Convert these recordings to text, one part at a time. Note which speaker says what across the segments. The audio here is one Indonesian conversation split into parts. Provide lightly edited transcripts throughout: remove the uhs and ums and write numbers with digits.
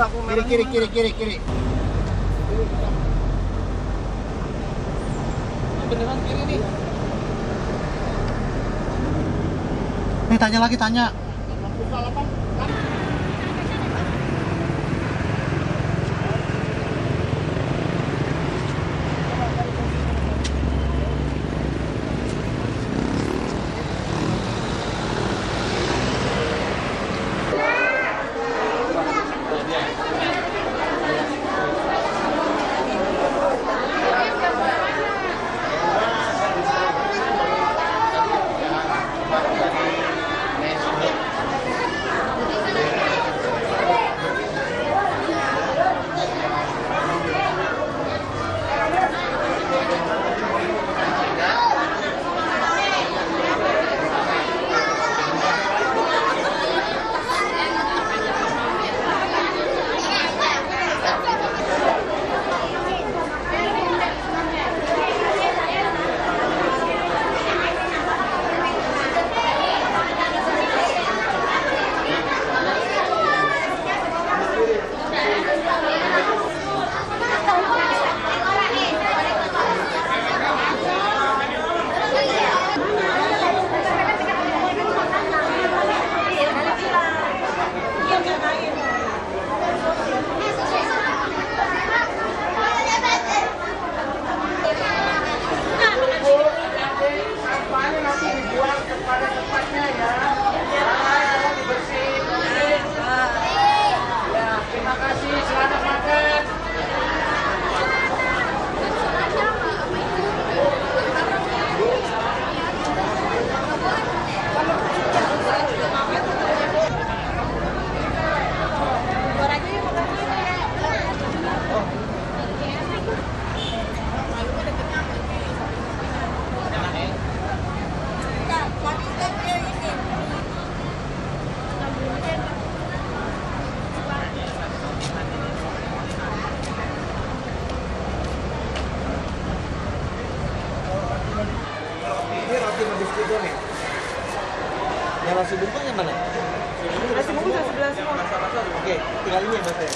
Speaker 1: lampu merah.
Speaker 2: Kiri.
Speaker 1: Beneran kiri nih.
Speaker 2: Nih tanya lagi.
Speaker 1: Lampu salah kan?
Speaker 2: Ini roti sama biskuit doang nih. Yang nasi bungkus yang mana?
Speaker 3: Nasi bungkus yang sebelah semua.
Speaker 2: Oke, tinggal ini ya Mas ya.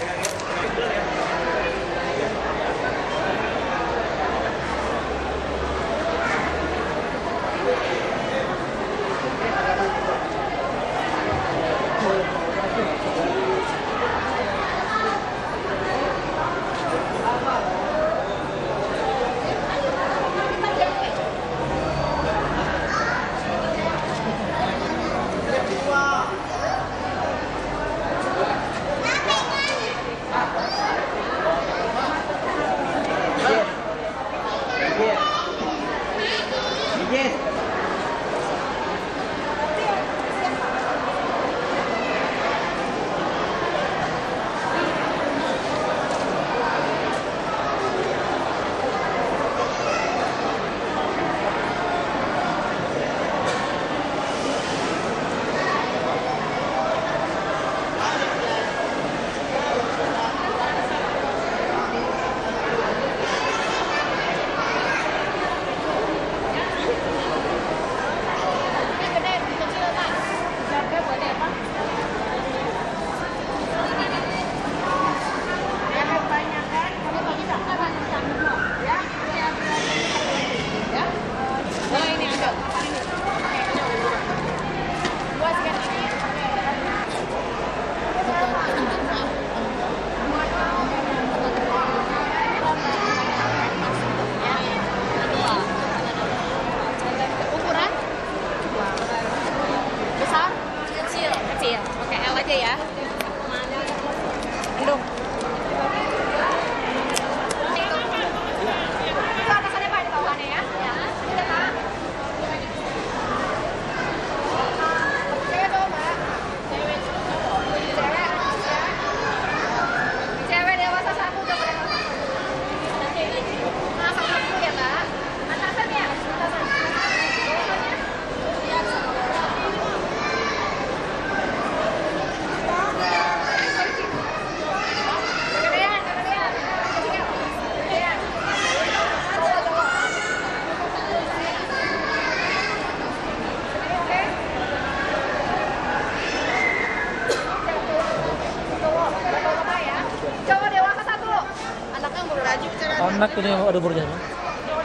Speaker 4: anak ini ada umurnya.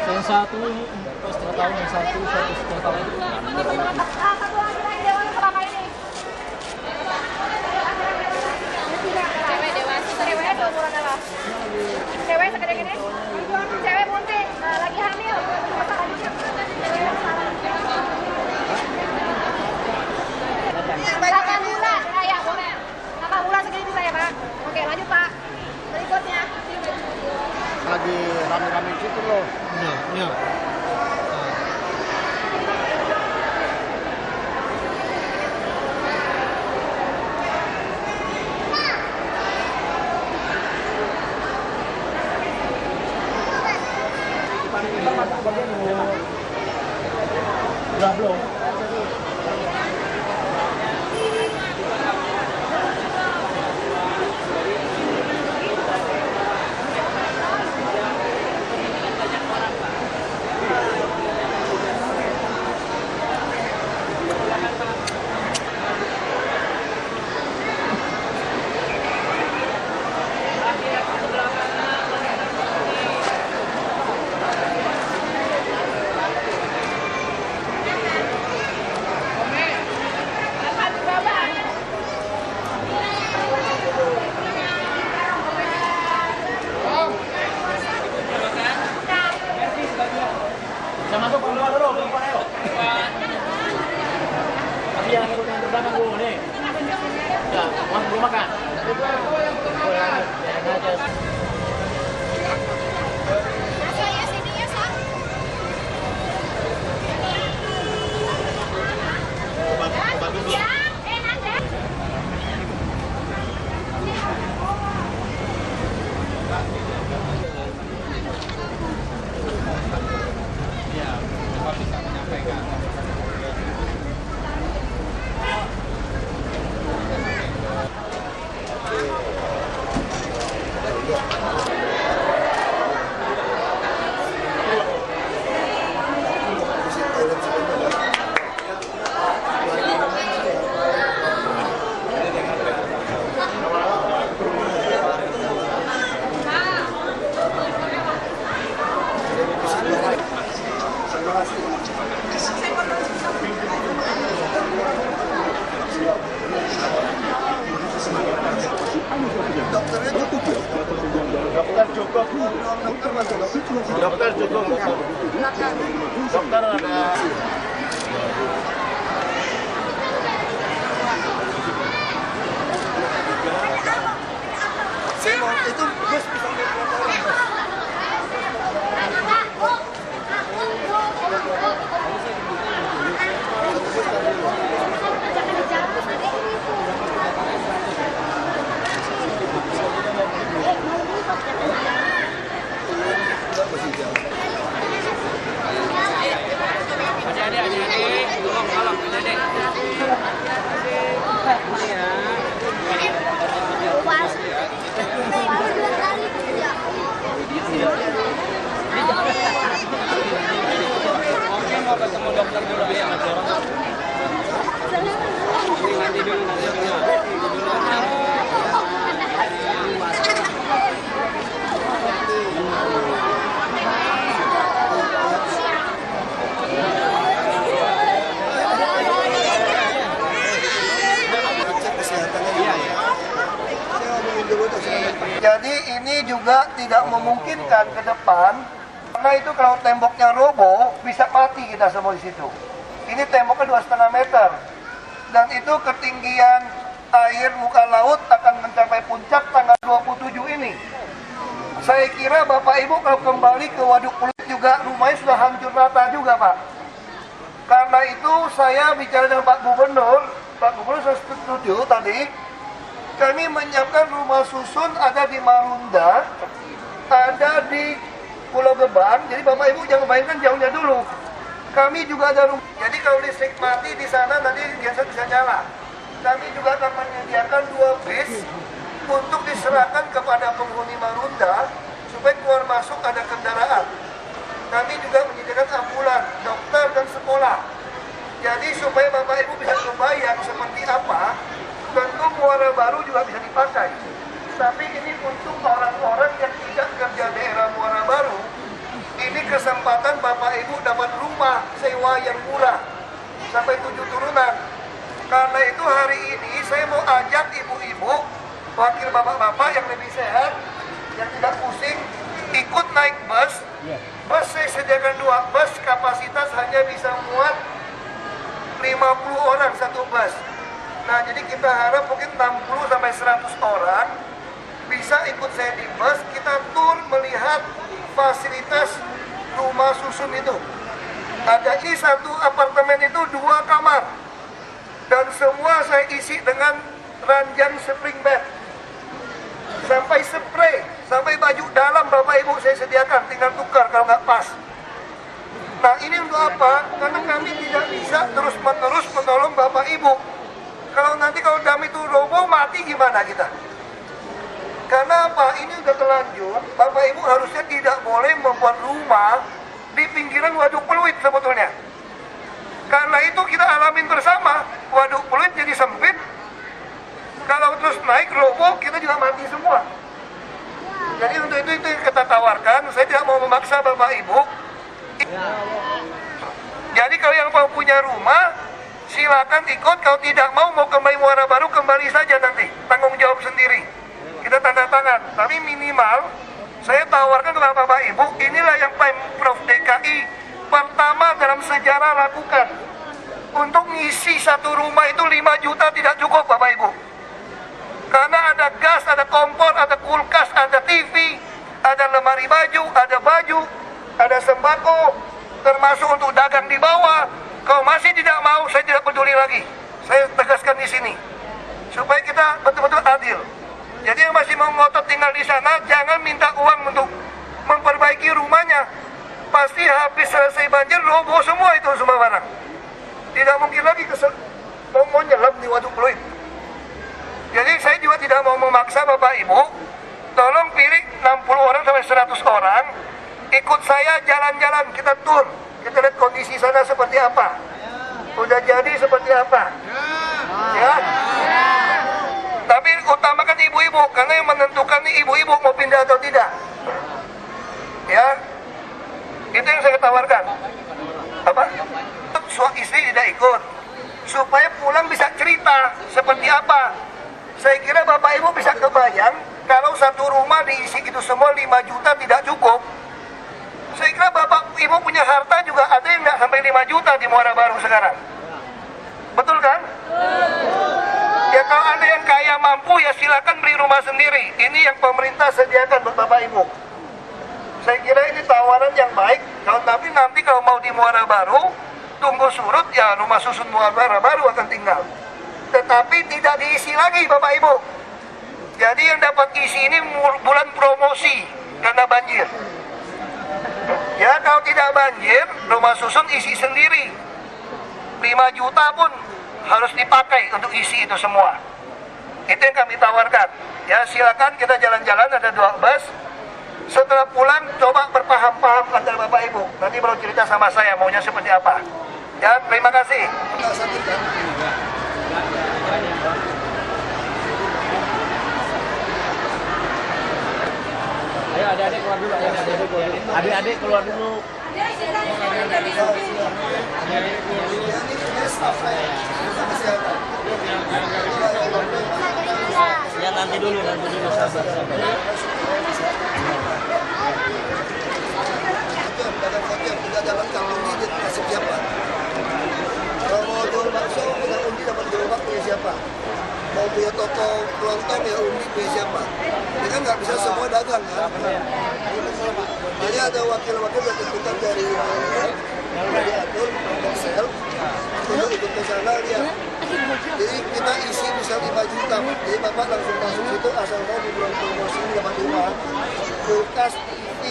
Speaker 4: Yang satu 4,5 tahun, yang satu 1,5 tahun.
Speaker 5: Satu lagi dewan kelapa ini. Cewek dewasa, cewek umuran apa? Cewek segede gini? Cewek bunting, lagi hamil. Delapan bulan, ya boleh. 8 bulan segini bisa ya Pak? Oke lanjut Pak. Berikutnya.
Speaker 1: Lagi rame-rame situ loh.
Speaker 4: Iya. Udah belum? Saya masuk keluar dulu, keluar ayo. Tapi yang ikut yang terbelakang dulu nih. Ya, mas belum makan.
Speaker 1: Dokter cukup. Dokter ada.
Speaker 2: Itu bus bisa Jadi ini juga tidak memungkinkan ke depan, karena itu kalau temboknya roboh bisa mati kita semua di situ. Ini temboknya 2,5 meter, dan itu ketinggian air muka laut akan mencapai puncak tanggal 27 ini. Saya kira Bapak Ibu kalau kembali ke Waduk Pluit juga rumahnya sudah hancur rata juga Pak. Karena itu saya bicara dengan Pak Gubernur saya setuju tadi. Kami menyiapkan rumah susun ada di Marunda, ada di Pulau Gebang. Jadi Bapak Ibu jangan bayangkan jauhnya dulu. Kami juga ada rumah. Jadi kalau listrik mati di sana nanti biasa bisa nyala. Kami juga akan menyediakan 2 bis untuk diserahkan kepada penghuni Marunda supaya keluar masuk ada kendaraan. Kami juga menyediakan ambulan, dokter dan sekolah. Jadi supaya Bapak Ibu bisa kebayang seperti apa. Tentu Muara Baru juga bisa dipakai. Tapi ini untuk orang-orang yang tidak kerja daerah Muara Baru, kesempatan Bapak Ibu dapat rumah sewa yang murah sampai 7 turunan. Karena itu hari ini saya mau ajak ibu-ibu, wakil bapak-bapak yang lebih sehat, yang tidak pusing, ikut naik bus. Bus saya sediakan 2 bus, kapasitas hanya bisa muat 50 orang satu bus. Nah, jadi kita harap mungkin 60 sampai 100 orang bisa ikut saya di bus, kita tur melihat fasilitas rumah susun itu. Ada di satu apartemen itu 2 kamar. Dan semua saya isi dengan ranjang spring bed. Sampai spray, sampai baju dalam Bapak Ibu saya sediakan, tinggal tukar kalau nggak pas. Nah, ini untuk apa? Karena kami tidak bisa terus-menerus menolong Bapak Ibu. Kalau dam itu roboh, mati gimana kita? Karena apa? Ini udah terlanjur, Bapak Ibu harusnya tidak boleh membuat rumah di pinggiran waduk Pluit sebetulnya. Karena itu kita alamin bersama, waduk Pluit jadi sempit. Kalau terus naik roboh, kita juga mati semua. Jadi untuk itu yang kita tawarkan, saya tidak mau memaksa Bapak Ibu. Jadi kalau yang mau punya rumah, silakan ikut. Kalau tidak mau kembali Muara Baru, kembali saja nanti. Tanggung jawab sendiri. Kita tanda tangan. Tapi minimal, saya tawarkan kepada Bapak Ibu, inilah yang Pemprov DKI pertama dalam sejarah lakukan. Untuk ngisi satu rumah itu 5 juta tidak cukup Bapak Ibu. Karena ada gas, ada kompor, ada kulkas, ada TV, ada lemari baju, ada sembako, termasuk untuk dagang di bawah. Kalau masih tidak mau, saya tidak peduli lagi. Saya tegaskan di sini. Supaya kita betul-betul adil. Jadi yang masih mau ngotot tinggal di sana, jangan minta uang untuk memperbaiki rumahnya. Pasti habis selesai banjir, roboh semua itu semua barang. Tidak mungkin lagi mau nyelam di waduk Pluit. Jadi saya juga tidak mau memaksa Bapak Ibu, tolong pilih 60 orang sampai 100 orang, ikut saya jalan-jalan, kita tur, kita lihat kondisi sana seperti apa, udah jadi seperti apa, ya. Tapi utamakan ibu-ibu, karena yang menentukan nih ibu-ibu mau pindah atau tidak, ya. Itu yang saya tawarkan. Apa? Suami istri tidak ikut, supaya pulang bisa cerita seperti apa. Saya kira Bapak Ibu bisa kebayang, kalau satu rumah diisi itu semua 5 juta tidak cukup. Saya kira Bapak Ibu punya harta juga ada yang nggak sampai 5 juta di Muara Baru sekarang. Betul kan? Ya kalau ada yang kaya mampu ya silakan beli rumah sendiri. Ini yang pemerintah sediakan buat Bapak Ibu. Saya kira ini tawaran yang baik. Tapi nanti kalau mau di Muara Baru, tunggu surut ya rumah susun Muara Baru akan tinggal. Tetapi tidak diisi lagi Bapak Ibu. Jadi yang dapat isi ini bulan promosi karena banjir. Ya kalau tidak banjir, rumah susun isi sendiri. 5 juta pun harus dipakai untuk isi itu semua. Itu yang kami tawarkan. Ya silakan kita jalan-jalan, ada 2 bus. Setelah pulang coba berpaham-paham antara Bapak Ibu. Nanti baru cerita sama saya maunya seperti apa. Ya terima kasih.
Speaker 4: Ayo adik-adik keluar dulu, adik-adik keluar dulu. Ya nanti dulu sabar.
Speaker 2: Tidak dapat kalung ini kasih siapa? Kalau mau jual bakso, punya undi dapat gerobak punya siapa? Mau punya toko kelontong ya undi punya siapa? Ini kan nggak bisa semua dagang kan? Jadi ada wakil-wakil yang ditentukan dari diatur Excel untuk ikut ke sana dia. Jadi kita isi bisa 5 juta. Jadi Bapak langsung masuk situ asal mau di bulan promosi dapat rumah, kulkas, TV,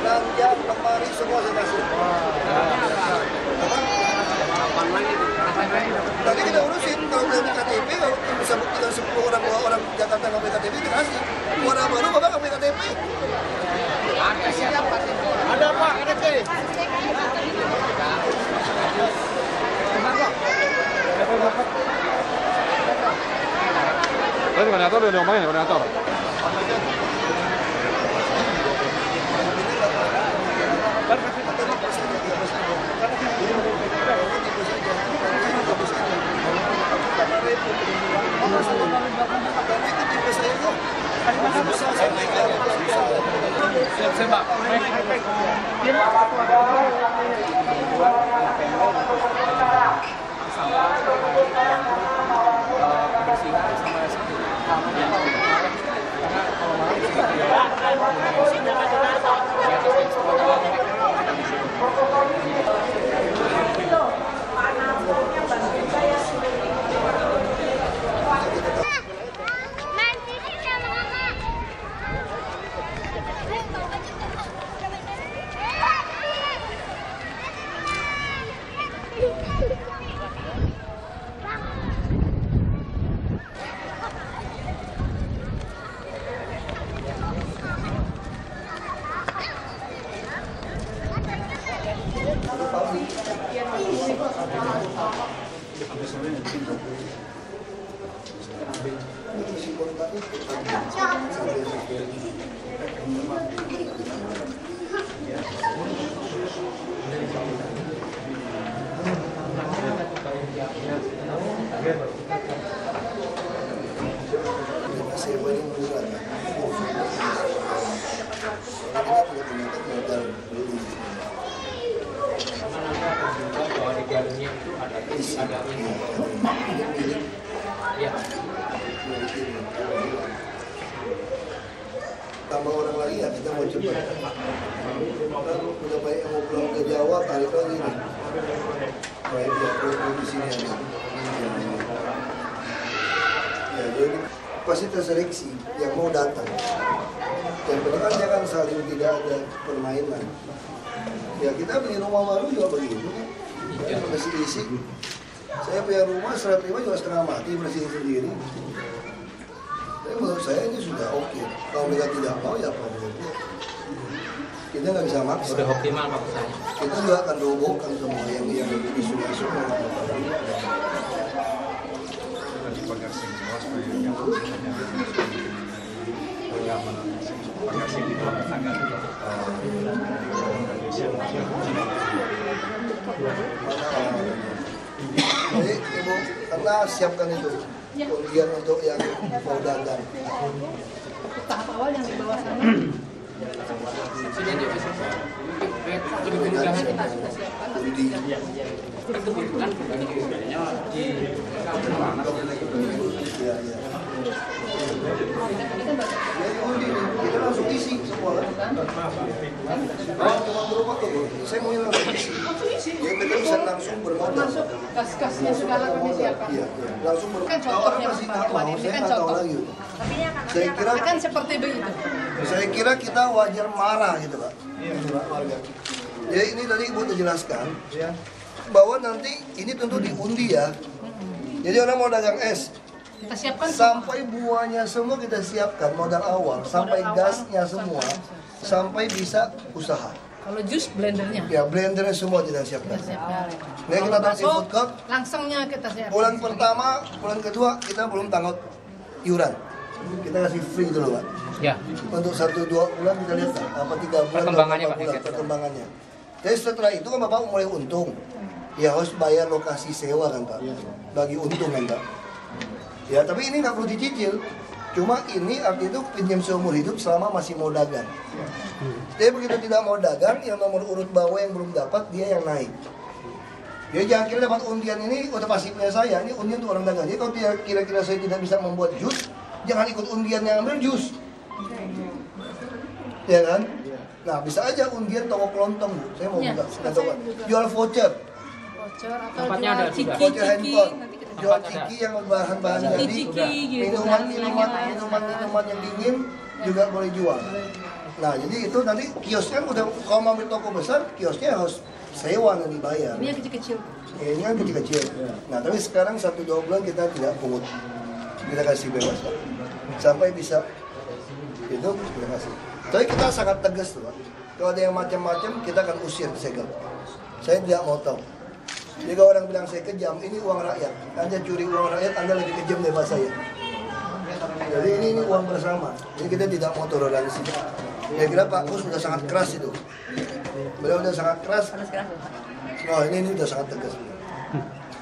Speaker 2: ranjang, lemari semua saya kasih. Tadi kita urusin kalau udah KTP, kalau bisa buktikan 10 orang 2 orang Jakarta nggak punya KTP dikasih. Muara Baru Bapak nggak punya KTP.
Speaker 1: Ada Pak, KTP.
Speaker 6: Tadi koordinator udah diomongin, koordinator.
Speaker 2: Tambah orang lagi ya kita mau cepat. Kan udah banyak yang mau pulang ke Jawa, tarik lagi nih. Baik ya, di sini ada. Ya, jadi pasti terseleksi yang mau datang. Yang penting kan jangan saling tidak ada permainan. Ya kita beli rumah baru juga begitu kan. Masih isi. Saya punya rumah serah terima juga setengah mati bersihin sendiri. Tapi menurut saya ini sudah oke. Kalau mereka tidak mau ya apa menurutnya. Kita nggak bisa maksa.
Speaker 4: Sudah optimal Pak saya.
Speaker 2: Kita juga akan robohkan semua yang isu-isu. Jadi Ibu, karena siapkan itu undian untuk yang mau dagang.
Speaker 3: Tahap awal yang di bawah sana.
Speaker 2: Undi. Ya. Kita langsung isi semua kan? Cuma berubah tuh, saya mau langsung isi. Jadi kita bisa langsung bermodal.
Speaker 3: Kas-kasnya segala kami siapkan.
Speaker 2: Iya, langsung bermodal.
Speaker 3: Kan contohnya
Speaker 2: Masih
Speaker 3: Pak,
Speaker 2: tahu,
Speaker 3: ini
Speaker 2: saya
Speaker 3: kan
Speaker 2: nggak tahu
Speaker 3: contoh.
Speaker 2: lagi. Saya kira
Speaker 3: Kan seperti begitu.
Speaker 2: Saya kira kita wajar marah gitu Pak. Warga. Jadi ini tadi Ibu udah jelaskan bahwa nanti ini tentu diundi ya. Jadi orang mau dagang es,
Speaker 3: Kita siapkan
Speaker 2: sampai buahnya semua kita siapkan modal awal, sampai gasnya semua, sampai bisa usaha.
Speaker 3: kalau jus blendernya.
Speaker 2: Ya blendernya semua kita siapkan. Nah kita taruh di food court.
Speaker 3: Langsungnya kita siapkan.
Speaker 2: Bulan pertama, bulan kedua kita belum tanggung iuran. Kita kasih free dulu Pak.
Speaker 4: Ya.
Speaker 2: Untuk 1-2 bulan kita lihat apa 3 bulan
Speaker 4: Perkembangannya,
Speaker 2: berapa
Speaker 4: Pak,
Speaker 2: bulan
Speaker 4: gitu.
Speaker 2: perkembangannya. Jadi setelah itu kan Bapak mulai untung. Ya harus bayar lokasi sewa kan Pak. Bagi untung kan Pak. Ya tapi ini nggak perlu dicicil. Cuma ini arti itu pinjam seumur hidup selama masih mau dagang. Jadi begitu tidak mau dagang, yang nomor urut bawah yang belum dapat dia yang naik. Jadi jangan kira dapat undian ini udah pasti punya saya. Ini undian untuk orang dagang. Jadi kalau kira-kira saya tidak bisa membuat jus, jangan ikut undian yang ambil jus. Ya kan? Nah bisa aja undian toko kelontong Bu. Saya mau buka. Jual voucher.
Speaker 3: Voucher atau
Speaker 4: Tempatnya
Speaker 3: jual
Speaker 4: ada
Speaker 3: ciki,
Speaker 4: sudah.
Speaker 2: Voucher
Speaker 3: ciki.
Speaker 2: handphone.
Speaker 3: Nanti kita
Speaker 2: Jual ciki yang bahan-bahan jadi.
Speaker 3: ciki gitu.
Speaker 2: Minuman yang dingin juga boleh jual. Nah jadi itu nanti kiosnya udah kalau mau ambil toko besar, kiosnya harus sewa yang dibayar.
Speaker 3: Ini yang kecil-kecil.
Speaker 2: Ini kan kecil-kecil. Nah tapi sekarang 1-2 bulan kita tidak pungut. Kita kasih bebas Pak. Sampai bisa itu kita kasih. Tapi kita sangat tegas tuh Pak. Kalau ada yang macam-macam kita akan usir, segel. Saya tidak mau tahu. Jika orang bilang saya kejam, ini uang rakyat. Anda curi uang rakyat, Anda lebih kejam daripada saya. Jadi ini uang bersama. Jadi kita tidak mau toleransi. Saya kira Pak Kus sudah sangat keras itu. Beliau sudah sangat keras. Oh ini udah sangat tegas.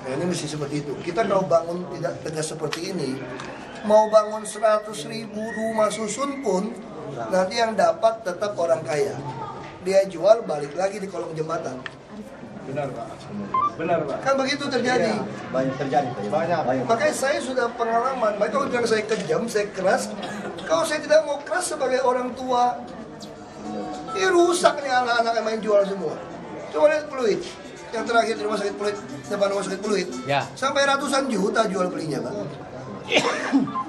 Speaker 2: Nah ini mesti seperti itu. Kita kalau bangun tidak tegas seperti ini, mau bangun 100.000 rumah susun pun, nanti yang dapat tetap orang kaya. dia jual balik lagi di kolong jembatan.
Speaker 1: Benar Pak. Benar Pak.
Speaker 2: Kan begitu terjadi.
Speaker 1: Banyak terjadi Pak. Banyak.
Speaker 2: Makanya saya sudah pengalaman. Baik kalau bilang saya kejam, saya keras. Kalau saya tidak mau keras sebagai orang tua, ini rusak nih anak-anak yang main jual semua. Coba lihat Pluit. Yang terakhir di rumah sakit Pluit, depan rumah sakit Pluit.
Speaker 4: Ya.
Speaker 2: Sampai ratusan juta jual belinya, Pak.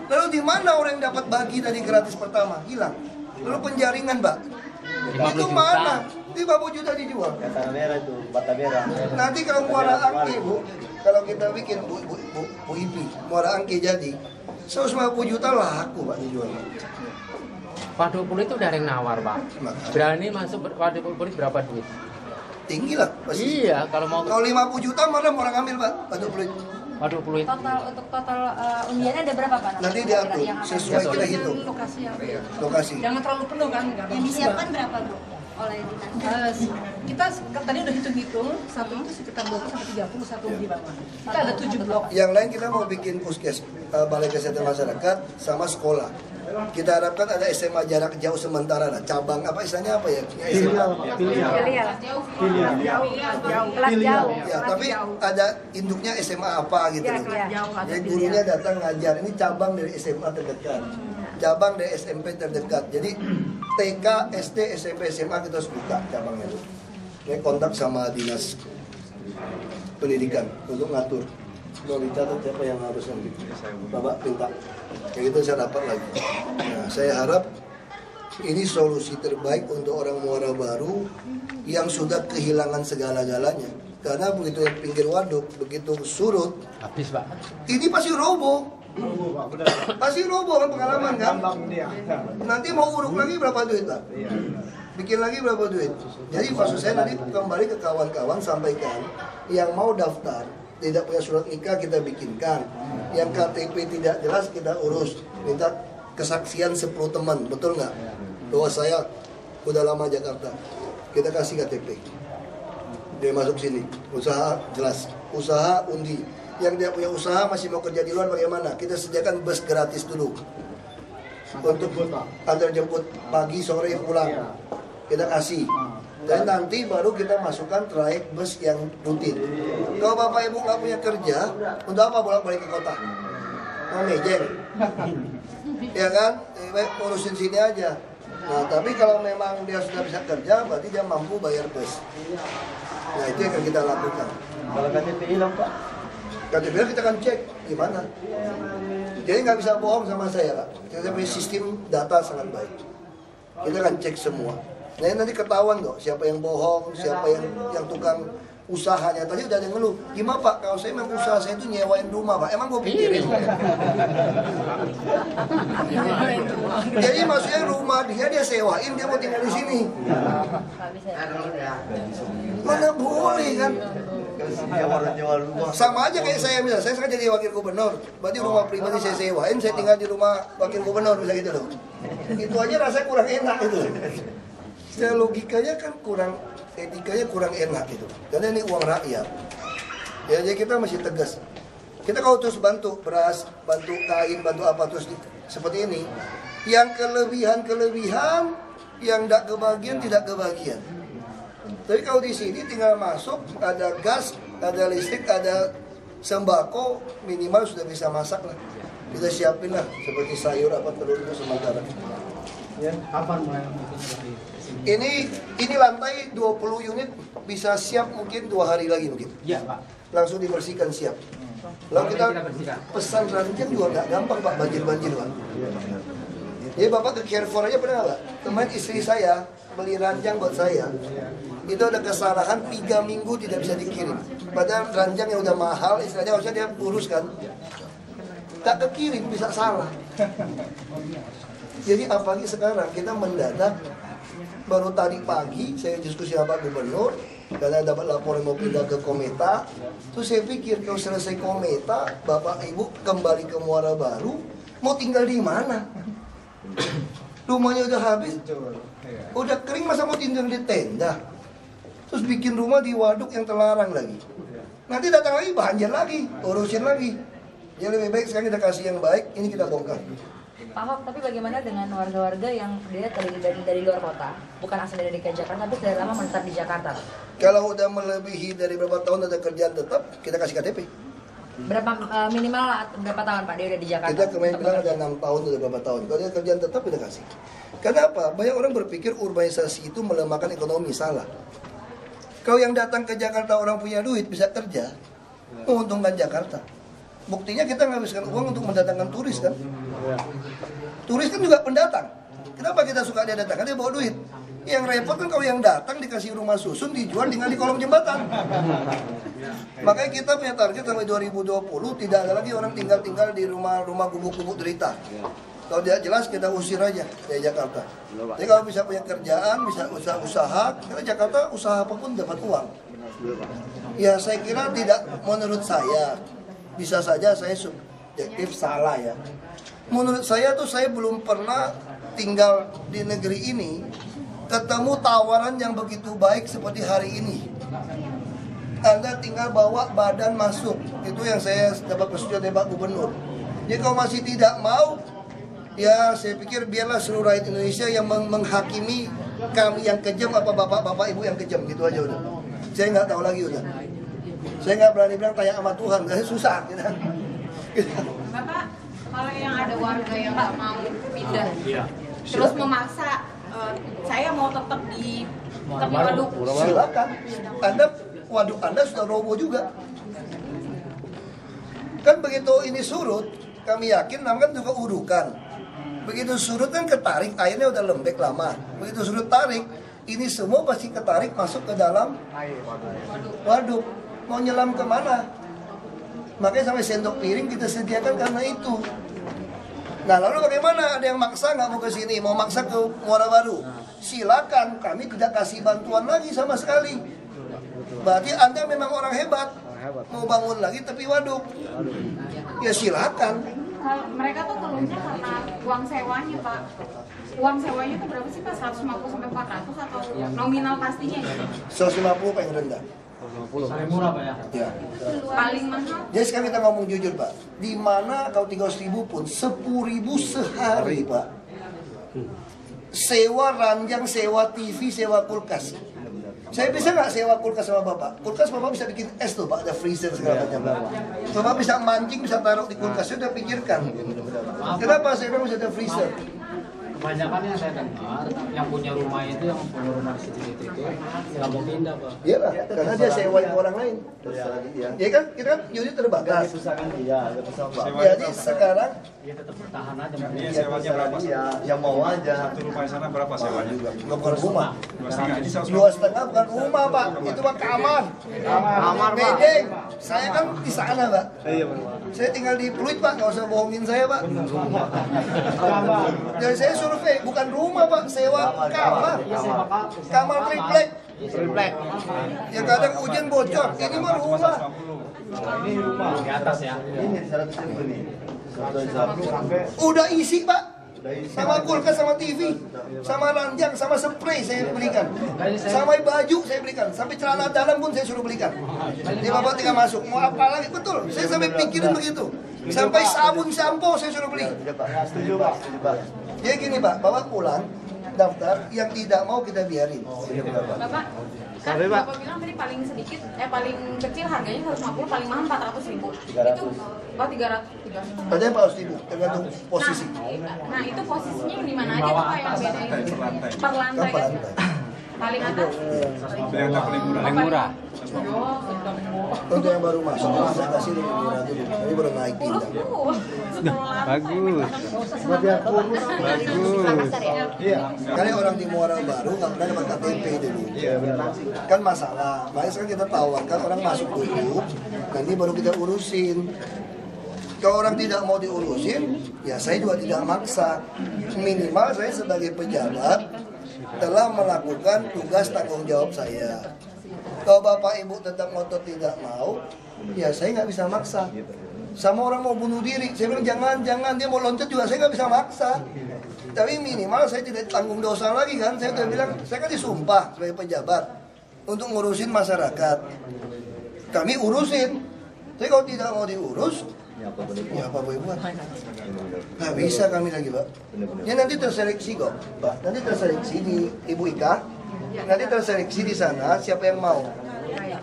Speaker 2: Lalu di mana orang yang dapat bagi dari gratis pertama? Hilang. Lalu penjaringan, Pak. Itu
Speaker 4: juta.
Speaker 2: mana? 50 juta dijual.
Speaker 1: Tanah merah itu, bata merah.
Speaker 2: Nanti kalau muara angke, Bu, kalau kita bikin Bu Ipi, muara angke jadi 150 juta laku Pak dijual.
Speaker 7: Waduk Pluit itu udah ada yang nawar, Pak. Berani masuk Waduk Pluit berapa duit?
Speaker 2: Tinggi lah pasti.
Speaker 7: Iya, kalau mau
Speaker 2: Kalau 50 juta mana orang ambil Pak, Waduk Pluit.
Speaker 7: Waduk Pluit.
Speaker 5: Untuk total undiannya ada berapa Pak?
Speaker 2: Nanti diatur sesuai kita hitung
Speaker 3: Lokasi yang
Speaker 2: lokasi.
Speaker 3: jangan terlalu penuh kan?
Speaker 5: Yang disiapkan berapa Bu? Oleh dinas.
Speaker 3: Kita tadi udah hitung-hitung, satu itu sekitar 20 sampai 30 satu di bawah. Kita ada 7 blok.
Speaker 2: Yang lain kita mau bikin puskes, balai kesehatan masyarakat sama sekolah. Kita harapkan ada SMA jarak jauh sementara lah, cabang apa istilahnya apa ya? SMA.
Speaker 5: Kelas jauh.
Speaker 2: Ya, tapi ada induknya SMA apa gitu loh. Jadi gurunya datang ngajar. Ini cabang dari SMA terdekat, cabang dari SMP terdekat. Jadi TK, SD, SMP, SMA kita harus buka cabangnya. Ini kontak sama dinas pendidikan untuk ngatur. Kalau dicatat siapa yang harus nanti, Bapak minta. Kayak gitu saya dapat lagi. Nah, saya harap ini solusi terbaik untuk orang Muara Baru yang sudah kehilangan segala-galanya. Karena begitu yang pinggir waduk, begitu surut,
Speaker 7: Habis, Pak.
Speaker 2: ini pasti roboh. Pasti roboh kan pengalaman kan? Nanti mau uruk lagi berapa duit Pak? Bikin lagi berapa duit? Jadi maksud saya nanti kembali ke kawan-kawan sampaikan yang mau daftar tidak punya surat nikah kita bikinkan, yang KTP tidak jelas kita urus, minta kesaksian 10 teman, betul nggak? Bahwa saya udah lama Jakarta, kita kasih KTP, dia masuk sini, usaha jelas, usaha undi, yang dia punya usaha masih mau kerja di luar bagaimana? Kita sediakan bus gratis dulu, untuk antar jemput pagi sore pulang, kita kasih. Dan nanti baru kita masukkan trayek bus yang rutin. Kalau Bapak Ibu nggak punya kerja, untuk apa bolak-balik ke kota? Mau mejeng, ya kan? Urusin sini aja. Nah, tapi kalau memang dia sudah bisa kerja, berarti dia mampu bayar bus. Nah, itu yang akan kita lakukan.
Speaker 1: Kalau KTP hilang Pak.
Speaker 2: KTP kita akan cek gimana. Jadi nggak bisa bohong sama saya, Pak. Kita punya sistem data sangat baik. Kita akan cek semua. Nah, nanti ketahuan kok siapa yang bohong, siapa yang tukang usahanya. Tadi udah ada yang ngeluh, gimana Pak, kalau saya memang usaha saya itu nyewain rumah Pak, emang gue pikirin. Jadi maksudnya rumah dia sewain, dia mau tinggal di sini. Mana boleh kan? Sama aja kayak saya misalnya, saya sekarang jadi wakil gubernur, berarti rumah pribadi saya sewain, saya tinggal di rumah wakil gubernur, bisa gitu loh. Itu aja rasanya kurang enak itu. Secara logikanya kan kurang, etikanya kurang enak gitu. Karena ini uang rakyat. Ya, jadi kita masih tegas. Kita kalau terus bantu beras, bantu kain, bantu apa terus seperti ini, yang kelebihan, yang tidak kebagian tidak kebagian. Tapi kalau di sini tinggal masuk, ada gas, ada listrik, ada sembako, minimal sudah bisa masak lah. Kita siapin lah seperti sayur apa telur itu sementara.
Speaker 4: Ya, kapan mulai bikin seperti ini?
Speaker 2: Ini lantai 20 unit bisa siap mungkin 2 hari lagi mungkin.
Speaker 7: Iya, Pak.
Speaker 2: Langsung dibersihkan siap. Lalu kita
Speaker 7: bersihkan.
Speaker 2: pesan ranjang juga nggak gampang Pak, banjir Pak. Jadi Bapak ke Carrefour aja pernah nggak? Teman istri saya beli ranjang buat saya. Itu ada kesalahan 3 minggu tidak bisa dikirim. Padahal ranjang yang udah mahal, istilahnya harusnya dia urus kan. Tak kekirim bisa salah. Jadi apalagi sekarang kita mendadak. Baru tadi pagi saya diskusi sama Pak Gubernur karena dapat laporan mau pindah ke Kometa. Terus saya pikir kalau selesai Kometa, Bapak Ibu kembali ke Muara Baru, mau tinggal di mana? Rumahnya udah habis, udah kering masa mau tinggal di tenda? Terus bikin rumah di waduk yang terlarang lagi. Nanti datang lagi banjir lagi, urusin lagi. Jadi lebih baik sekarang kita kasih yang baik, ini kita bongkar.
Speaker 8: Pak Ahok, tapi bagaimana dengan warga-warga yang dia dari luar kota, bukan asal dari DKI Jakarta, tapi sudah lama menetap di Jakarta?
Speaker 2: Kalau udah melebihi dari berapa tahun ada kerjaan tetap, kita kasih KTP.
Speaker 8: Berapa minimal berapa tahun Pak dia udah di Jakarta?
Speaker 2: Kita kemarin bilang ada 6 tahun, ada berapa tahun. Kalau dia kerjaan tetap, kita kasih. Kenapa? Banyak orang berpikir urbanisasi itu melemahkan ekonomi, salah. Kalau yang datang ke Jakarta orang punya duit, bisa kerja, menguntungkan Jakarta. Buktinya kita menghabiskan uang untuk mendatangkan turis kan. Turis kan juga pendatang. Kenapa kita suka dia datang? Kan dia bawa duit. Yang repot kan kalau yang datang dikasih rumah susun, dijual tinggal di kolong jembatan. Makanya kita punya target sampai 2020 tidak ada lagi orang tinggal di rumah gubuk-gubuk derita. Kalau tidak jelas kita usir aja dari Jakarta. Jadi kalau bisa punya kerjaan, bisa usaha, karena Jakarta usaha apapun dapat uang. Ya saya kira tidak, menurut saya, bisa saja saya subjektif salah ya. Menurut saya tuh saya belum pernah tinggal di negeri ini ketemu tawaran yang begitu baik seperti hari ini. Anda tinggal bawa badan masuk, itu yang saya dapat persetujuan dari Pak Gubernur. Jadi kalau masih tidak mau, ya saya pikir biarlah seluruh rakyat Indonesia yang menghakimi kami yang kejam apa bapak-bapak ibu yang kejam, gitu aja udah. Saya nggak tahu lagi udah. Saya nggak berani bilang tanya sama Tuhan, saya susah. Gitu.
Speaker 5: Bapak, kalau yang ada warga yang nggak mau pindah, terus memaksa, saya mau tetap di waduk.
Speaker 2: Silakan. Waduk Anda sudah roboh juga. Kan begitu ini surut, kami yakin namanya kan juga urukan. Begitu surut kan ketarik, airnya udah lembek lama. Begitu surut tarik, ini semua pasti ketarik masuk ke dalam waduk. Mau nyelam kemana? Makanya sampai sendok piring kita sediakan karena itu. Nah lalu bagaimana? Ada yang maksa nggak mau ke sini, mau maksa ke Muara Baru? Silakan, kami tidak kasih bantuan lagi sama sekali. Berarti Anda memang orang hebat, mau bangun lagi tapi waduk. Ya silakan.
Speaker 5: Mereka tuh keluhnya karena uang sewanya Pak. Uang sewanya itu berapa sih Pak? 150 sampai 400 atau nominal pastinya gitu?
Speaker 2: 150 paling rendah.
Speaker 4: Paling murah Pak ya?
Speaker 2: Ya.
Speaker 5: Paling mahal?
Speaker 2: Jadi sekarang kita ngomong jujur Pak, di mana kalau 300.000 pun 10.000 sehari Pak. Sewa ranjang, sewa TV, sewa kulkas. Saya bisa nggak sewa kulkas sama Bapak? Kulkas Bapak bisa bikin es tuh Pak, ada freezer segala macam. Bapak bisa mancing, bisa taruh di kulkas, saya udah pikirkan. Kenapa saya bilang bisa ada freezer?
Speaker 4: Kebanyakan yang saya dengar, yang punya rumah itu, yang punya rumah di situ itu nggak mau pindah Pak.
Speaker 2: Iya lah, karena dia sewain ke orang lain. Ya kan, kita kan unit terbatas. Jadi sekarang
Speaker 4: Dia tetap bertahan aja.
Speaker 1: Iya, sewanya berapa? Iya, yang mau aja. Satu rumah di sana berapa sewanya?
Speaker 2: bukan rumah.
Speaker 1: 2,5 ini 150.
Speaker 2: 2,5 bukan rumah Pak, itu mah kamar. Kamar bedeng. Saya kan di sana Pak.
Speaker 1: Iya benar.
Speaker 2: Saya tinggal di Pluit Pak, nggak usah bohongin saya Pak. Jadi saya survei, bukan rumah Pak, sewa kamar. Kamar triplek. Ya kadang hujan bocor, ini mah rumah.
Speaker 1: Ini rumah
Speaker 4: Di atas ya.
Speaker 1: Ini 100.000 nih.
Speaker 2: Udah isi Pak, sama kulkas, sama TV, sama ranjang, sama spray saya belikan, sama baju saya belikan, sampai celana dalam pun saya suruh belikan. Ini Bapak tinggal masuk, mau apa lagi? Betul, saya sampai pikirin begitu. Sampai sabun sampo saya suruh beli.
Speaker 1: Setuju Pak, setuju Pak.
Speaker 2: Jadi gini Pak, Bapak pulang, daftar, yang tidak mau kita biarin.
Speaker 5: Bapak, kan Bapak bilang tadi paling sedikit, paling kecil harganya 150, paling mahal 400.000. Itu, 300.
Speaker 2: Padahal Pak harus ibu, tergantung posisi.
Speaker 5: Nah itu posisinya di mana aja Pak yang bedain? Per lantai kan? Paling atas?
Speaker 6: Paling murah.
Speaker 2: Untuk yang baru masuk, saya kasih lebih murah dulu. Ini baru naik
Speaker 5: Kurus
Speaker 2: tinggal.
Speaker 5: tuh.
Speaker 6: Bagus.
Speaker 2: Iya. Kali orang di Muara Baru nggak pernah dapat KTP dulu. Kan masalah. Makanya sekarang kita tawarkan orang masuk dulu, nanti baru kita urusin. Kalau orang tidak mau diurusin, ya saya juga tidak maksa. Minimal saya sebagai pejabat telah melakukan tugas tanggung jawab saya. Kalau Bapak Ibu tetap ngotot tidak mau, ya saya nggak bisa maksa. Sama orang mau bunuh diri, saya bilang jangan, dia mau loncat juga, saya nggak bisa maksa. Tapi minimal saya tidak tanggung dosa lagi kan. Saya udah bilang, saya kan disumpah sebagai pejabat untuk ngurusin masyarakat. Kami urusin. Tapi kalau tidak mau diurus,
Speaker 1: Ya apa boleh buat?
Speaker 2: Ya apa boleh buat? Nggak bisa kami lagi, Pak. Ya nanti terseleksi kok, Pak. Nanti terseleksi di Ibu Ika. Nanti terseleksi di sana siapa yang mau.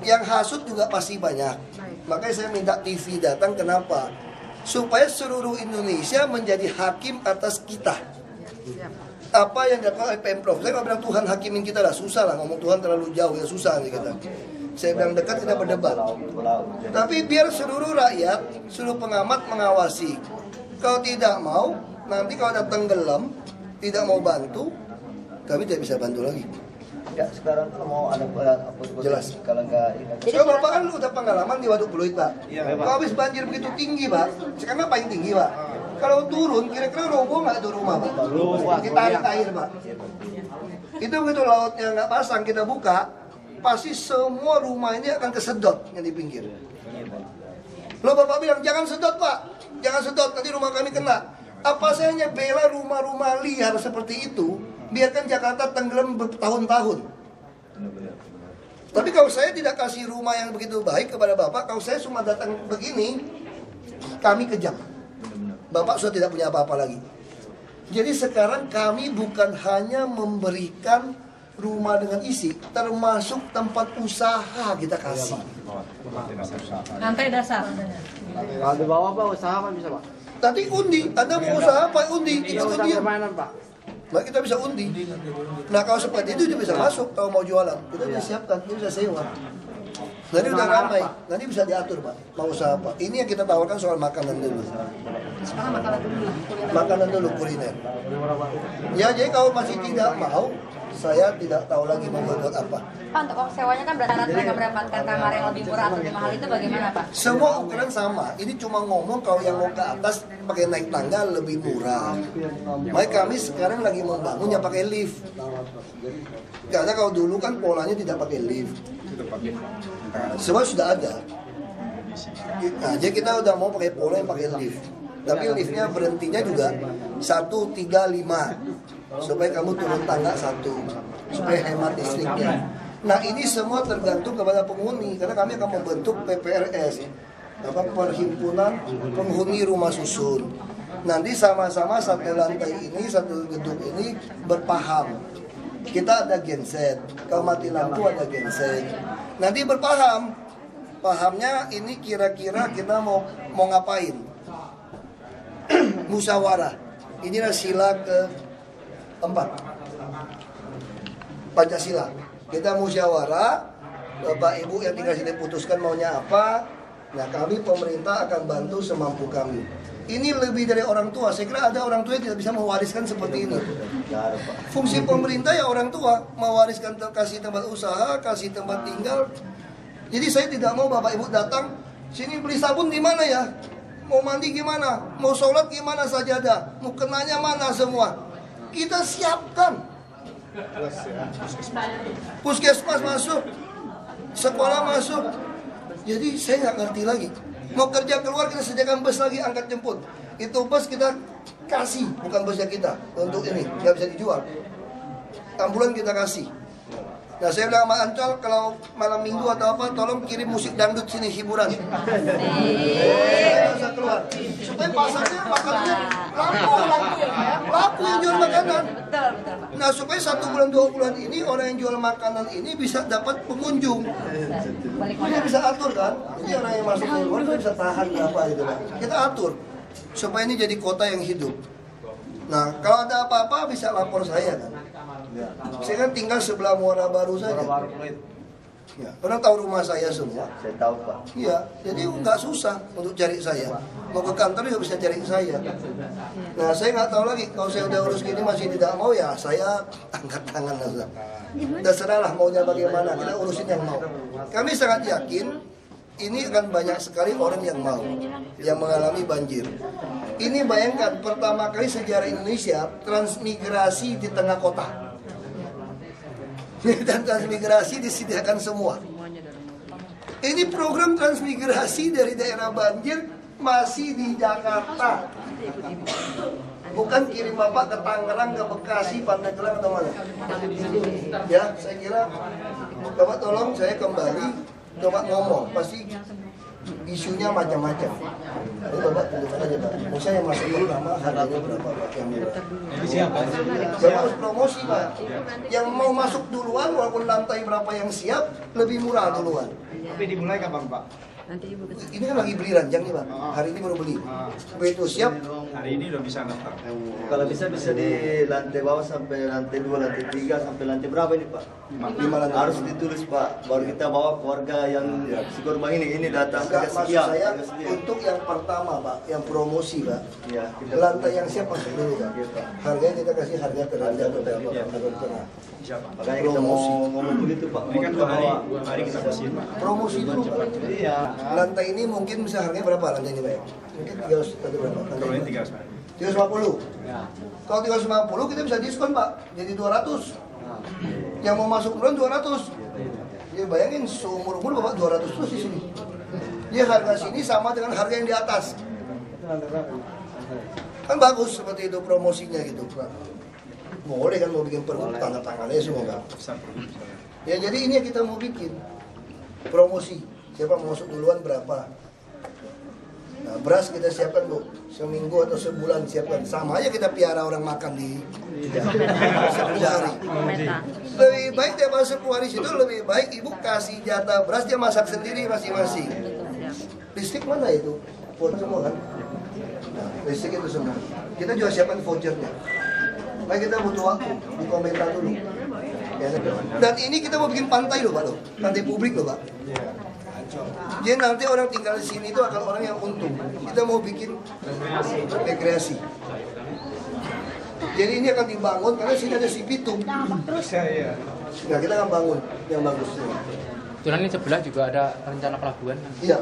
Speaker 2: Yang hasut juga pasti banyak. Makanya saya minta TV datang, kenapa? Supaya seluruh Indonesia menjadi hakim atas kita. Apa yang dilakukan oleh Pemprov. Saya nggak bilang Tuhan hakimin kita lah, susah lah ngomong Tuhan terlalu jauh ya, susah nih kita. Saya bilang dekat kita berdebat. Tapi biar seluruh rakyat, seluruh pengamat mengawasi. Kalau tidak mau, nanti kalau ada tenggelam, tidak mau bantu, kami tidak bisa bantu lagi.
Speaker 1: Ya sekarang kalau mau ada apa
Speaker 2: Jelas.
Speaker 1: kalau nggak
Speaker 2: Kalau Bapak kan udah pengalaman di Waduk Pluit, Pak.
Speaker 1: Iya, Pak.
Speaker 2: Kalau habis banjir begitu tinggi, Pak, sekarang paling tinggi, Pak. Kalau turun, kira-kira roboh nggak itu rumah, Pak? Kita tarik air, Pak. Itu begitu lautnya nggak pasang, kita buka, pasti semua rumah ini akan kesedot yang di pinggir. Lo Bapak bilang, jangan sedot, Pak. Jangan sedot, nanti rumah kami kena. Apa saya hanya bela rumah-rumah liar seperti itu, biarkan Jakarta tenggelam bertahun-tahun. Tapi kalau saya tidak kasih rumah yang begitu baik kepada Bapak, kalau saya cuma datang begini, kami kejam. Bapak sudah tidak punya apa-apa lagi. Jadi sekarang kami bukan hanya memberikan rumah dengan isi, termasuk tempat usaha kita kasih.
Speaker 3: Lantai dasar.
Speaker 4: Kalau di bawah Pak, usaha Pak bisa Pak?
Speaker 2: Nanti undi, Anda mau usaha apa? Undi, kita undi.
Speaker 4: Permainan Pak?
Speaker 2: Nah, kita bisa undi. Nah, kalau seperti itu dia bisa masuk kalau mau jualan. Kita bisa siapkan, dia bisa sewa. Nanti udah ramai, nanti bisa diatur, Pak. Mau usaha apa? Ini yang kita tawarkan soal makanan dulu. Makanan dulu, kuliner. Ya, jadi kalau masih tidak mau, saya tidak tahu lagi mau buat apa.
Speaker 8: Pak, untuk uang sewanya kan berarti mereka mendapatkan kamar yang lebih murah atau lebih mahal, itu bagaimana Pak?
Speaker 2: Semua ukuran sama. Ini cuma ngomong kalau yang mau ke atas pakai naik tangga lebih murah. Makanya kami sekarang lagi membangun yang pakai lift. Karena kalau dulu kan polanya tidak pakai lift. Semua sudah ada. Nah, jadi kita udah mau pakai pola yang pakai lift. Tapi liftnya berhentinya juga 1, 3, 5 supaya kamu turun tangga 1 supaya hemat listriknya. Nah ini semua tergantung kepada penghuni karena kami akan membentuk PPRS, Perhimpunan Penghuni Rumah Susun. Nanti sama-sama satu lantai ini, satu gedung ini berpaham. Kita ada genset, kalau mati lampu ada genset. Nanti berpaham, pahamnya ini kira-kira kita mau ngapain? Musyawarah. Inilah sila ke-4. Pancasila. Kita musyawarah, Bapak Ibu yang tinggal sini putuskan maunya apa. Nah, kami pemerintah akan bantu semampu kami. Ini lebih dari orang tua. Saya kira ada orang tua yang tidak bisa mewariskan seperti ini. Fungsi pemerintah ya orang tua, mewariskan, kasih tempat usaha, kasih tempat tinggal. Jadi saya tidak mau Bapak Ibu datang, sini beli sabun di mana ya? Mau mandi gimana? Mau sholat gimana sajadah? Mau kenanya mana semua? Kita siapkan. Puskesmas masuk, sekolah masuk. Jadi saya nggak ngerti lagi. Mau kerja keluar kita sediakan bus lagi angkat jemput. Itu bus kita kasih, bukan busnya kita. Untuk ini nggak bisa dijual. Ambulan kita kasih. Nah saya bilang sama Ancol kalau malam minggu atau apa tolong kirim musik dangdut sini hiburan. Saya bisa keluar supaya pasarnya makannya laku yang jual makanan. Nah supaya 1 bulan 2 bulan ini orang yang jual makanan ini bisa dapat pengunjung. Kita bisa atur kan. Jadi orang yang masuk keluar kita bisa tahan berapa gitu kan. Kita atur supaya ini jadi kota yang hidup. Nah kalau ada apa-apa bisa lapor saya kan. Saya kan tinggal sebelah Muara Baru saja. Ya, orang tahu rumah saya semua.
Speaker 1: Saya tahu Pak.
Speaker 2: Iya, jadi nggak susah untuk cari saya. Mau ke kantor juga bisa cari saya. Nah, saya nggak tahu lagi. Kalau saya udah urus gini masih tidak mau ya, saya angkat tangan lah. Terserahlah maunya bagaimana. Kita urusin yang mau. Kami sangat yakin ini akan banyak sekali orang yang mau, yang mengalami banjir. Ini bayangkan pertama kali sejarah Indonesia transmigrasi di tengah kota. Dan transmigrasi disediakan semua. Ini program transmigrasi dari daerah banjir masih di Jakarta. Bukan kirim Bapak ke Tangerang, ke Bekasi, Pandeglang atau mana. Ya, saya kira Bapak tolong saya kembali coba ngomong. Pasti isunya macam-macam. Jadi Bapak tentukan aja Pak. Misalnya yang masuk pertama harganya berapa Pak? Yang murah.
Speaker 1: Ini siapa?
Speaker 2: Bapak harus promosi Pak. Yang mau masuk duluan walaupun lantai berapa yang siap lebih murah duluan.
Speaker 1: Tapi dimulai kapan Pak?
Speaker 2: Ini kan lagi beli ranjang nih Pak. Hari ini baru beli. Begitu siap.
Speaker 1: Hari ini udah bisa daftar.
Speaker 9: Kalau bisa di lantai bawah sampai lantai 2, lantai 3, sampai lantai berapa ini Pak?
Speaker 2: 5 lantai.
Speaker 9: Harus ditulis Pak, baru kita bawa keluarga yang si korban ini datang
Speaker 2: Enggak,
Speaker 9: ke
Speaker 2: maksud
Speaker 9: sekian.
Speaker 2: saya untuk yang pertama Pak, yang promosi Pak.
Speaker 9: Ya,
Speaker 2: Lantai yang siap masuk dulu Pak. Harganya kita kasih harga terendah atau berapa Pak? Harga tengah.
Speaker 9: makanya kita mau ngomong begitu Pak.
Speaker 1: Ini kan
Speaker 9: Mau kita bawa.
Speaker 1: 2 hari kita bersihin Pak.
Speaker 2: Promosi dulu Pak.
Speaker 9: Iya.
Speaker 2: Lantai ini mungkin bisa harganya berapa lantai ini Pak? Mungkin 300 atau berapa? Lantai
Speaker 1: Kalau ini
Speaker 2: ini?
Speaker 1: 300 Pak.
Speaker 2: 350. Kalau 350 kita bisa diskon Pak, jadi 200. Yang mau masuk bulan 200. Ya bayangin seumur umur Bapak 200 terus di sini. Dia harga sini sama dengan harga yang di atas. Kan bagus seperti itu promosinya gitu Pak. Boleh kan mau bikin tanda tangannya semua Pak. Ya jadi ini yang kita mau bikin promosi. Siapa mau masuk duluan berapa? Nah, beras kita siapkan Bu, seminggu atau sebulan siapkan. Sama aja kita piara orang makan di 10 hari. Lebih baik daripada 10 hari situ, lebih baik Ibu kasih jatah beras dia masak sendiri masing-masing. Listrik mana itu? Voucher semua kan? Nah, listrik itu semua. Kita juga siapkan vouchernya. Nah kita butuh waktu, di komentar dulu. Ya, dan ini kita mau bikin pantai loh Pak loh, pantai publik loh Pak. Jadi nanti orang tinggal di sini itu akan orang yang untung. Kita mau bikin rekreasi. Jadi ini akan dibangun karena sini ada si Pitung.
Speaker 1: Iya.
Speaker 2: Nah kita akan bangun yang bagus.
Speaker 7: Tunan ini sebelah juga ada rencana pelabuhan.
Speaker 2: Iya.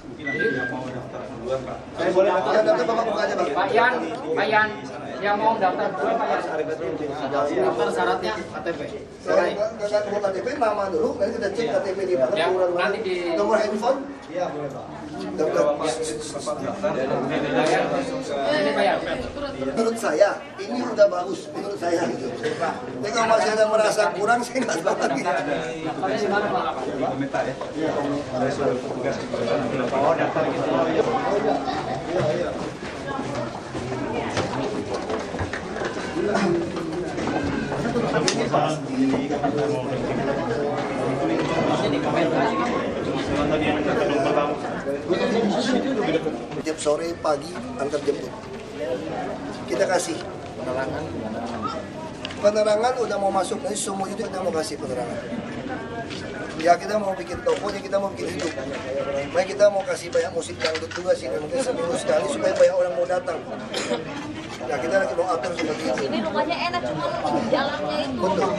Speaker 1: Mungkin ada yang mau daftar duluan Pak.
Speaker 2: Saya boleh daftar Bapak buka aja Pak.
Speaker 4: Pak Yan, yang mau daftar dulu Pak Yan. Daftar syaratnya KTP.
Speaker 2: Kalau nggak ketemu KTP nama dulu, nanti kita cek KTP di mana,
Speaker 7: Ya,
Speaker 2: kurang mana.
Speaker 7: nanti di-
Speaker 2: Nomor handphone.
Speaker 1: Iya boleh Pak.
Speaker 2: Daftar.
Speaker 1: Daftar.
Speaker 7: Ini Pak Yan.
Speaker 2: Menurut saya ini udah bagus menurut saya gitu. Tapi kalau masih ada merasa kurang saya nggak tahu lagi.
Speaker 1: Komentar ya. Ada sudah petugas di sana. Oh daftar gitu.
Speaker 2: Tiap sore pagi antar jemput. Kita kasih penerangan udah mau masuk nanti semua itu kita mau kasih penerangan. Ya kita mau bikin toko, ya kita mau bikin hidup. Makanya kita mau kasih banyak musik dangdut juga sih, mungkin seminggu sekali supaya banyak orang mau datang. Nah kita lagi mau atur seperti itu.
Speaker 8: Ini rumahnya enak cuma jalannya itu.
Speaker 2: Betul.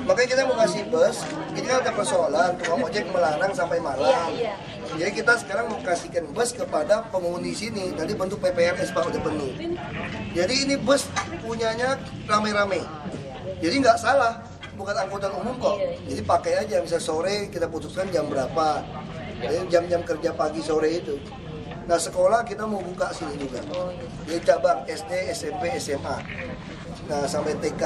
Speaker 2: Makanya kita mau kasih bus, ini kan ada persoalan, tukang ojek melarang sampai malam.
Speaker 8: Iya.
Speaker 2: Jadi kita sekarang mau kasihkan bus kepada penghuni sini, nanti bentuk PPRS Pak udah penuh. Jadi ini bus punyanya rame-rame. Jadi nggak salah, bukan angkutan umum kok. Jadi pakai aja, misal sore kita putuskan jam berapa. Jadi jam-jam kerja pagi sore itu. Nah sekolah kita mau buka sini juga. Jadi cabang SD, SMP, SMA. Nah sampai TK.